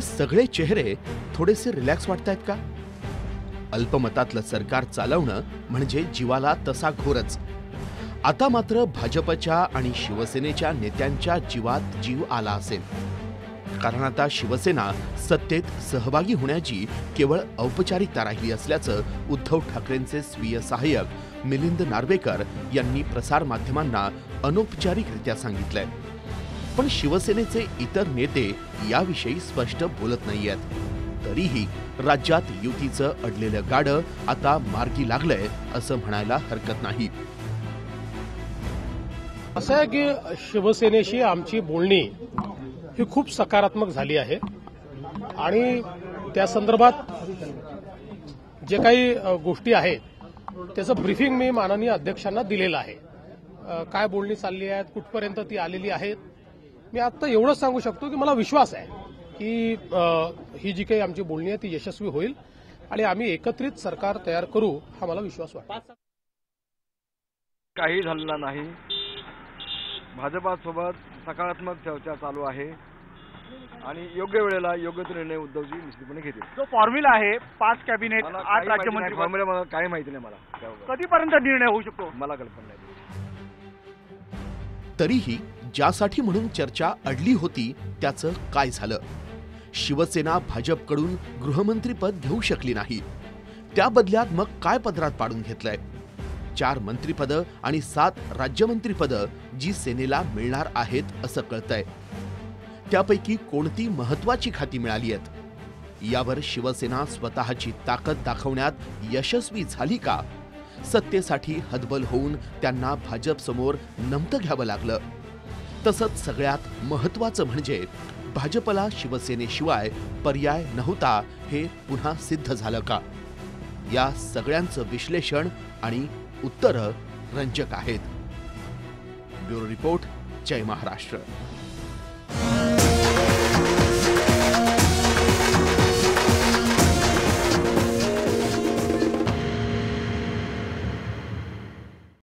सगळे चेहरे थोडेसे रिलॅक्स वाटतायत का? अल्पमतातलं सरकार चालवणं म्हणजे जीवाला तसा घोरच. आता मात्र भाजपच्या आणि शिवसेनेच्या नेत्यांच्या जीवात जीव आला असेल. कारण आता शिवसेना सत्तेत सहभागी होण्याची केवळ औपचारिकता राहिली असल्याचं उद्धव ठाकरेंचे स्वीय सहाय्यक मिलिंद नार्वेकर यांनी प्रसारमाध्यमांना अनौपचारिकरित्या सांगितलंय. पण शिवसेनेचे इतर नेते याविषयी स्पष्ट बोलत नाहीयेत. तरीही राज्यात युतीचं अडलेलं गाडं आता मार्गी लागलंय असं म्हणायला हरकत नाही. असं आहे की शिवसेनेशी आमची बोलणी ही खूप सकारात्मक झाली आहे आणि त्या संदर्भात जे काही गोष्टी आहेत त्याचं ब्रीफिंग मी माननीय अध्यक्षांना दिलेलं आहे. काय बोलणी चालली आहेत, कुठपर्यंत ती आलेली आहेत. मी आता एवढंच सांगू शकतो की मला विश्वास आहे की ही जी काही आमची बोलणी आहे ती यशस्वी होईल आणि आम्ही एकत्रित सरकार तयार करू हा मला विश्वास वाटतो. काही झालेला नाही. भाजपासोबत सकारात्मक चर्चा चालू आहे आणि योग्य वेळेला योग्य तो निर्णय उद्धवजी निश्चितपणे घेतील. जो फॉर्म्युला आहे 5 कॅबिनेट 8 राज्यमंत्री, मला काही माहिती नाही. मला कधीपर्यंत निर्णय होऊ शकतो मला कल्पना नाही. तरीही ज्यासाठी म्हणून चर्चा अडली होती त्याचं काय झालं? शिवसेना भाजपकडून गृहमंत्रीपद घेऊ शकली नाही. त्या बदल्यात मग काय पदरात पाडून घेतलंय? 4 मंत्रिपदं आणि 7 राज्यमंत्रीपदं जी सेनेला मिळणार आहेत असं कळतंय. त्यापैकी कोणती महत्वाची खाती मिळाली आहेत? यावर शिवसेना स्वतःची ताकद दाखवण्यात यशस्वी झाली का? सत्तेसाठी हतबल होऊन त्यांना भाजपसमोर नमतं घ्यावं लागलं. तसंच सगळ्यात महत्वाचं म्हणजे भाजपला शिवसेनेशिवाय पर्याय नव्हता हे पुन्हा सिद्ध झालं का? या सगळ्यांचं विश्लेषण आणि उत्तरं रंजक आहेत. ब्युरो रिपोर्ट, जय महाराष्ट्र.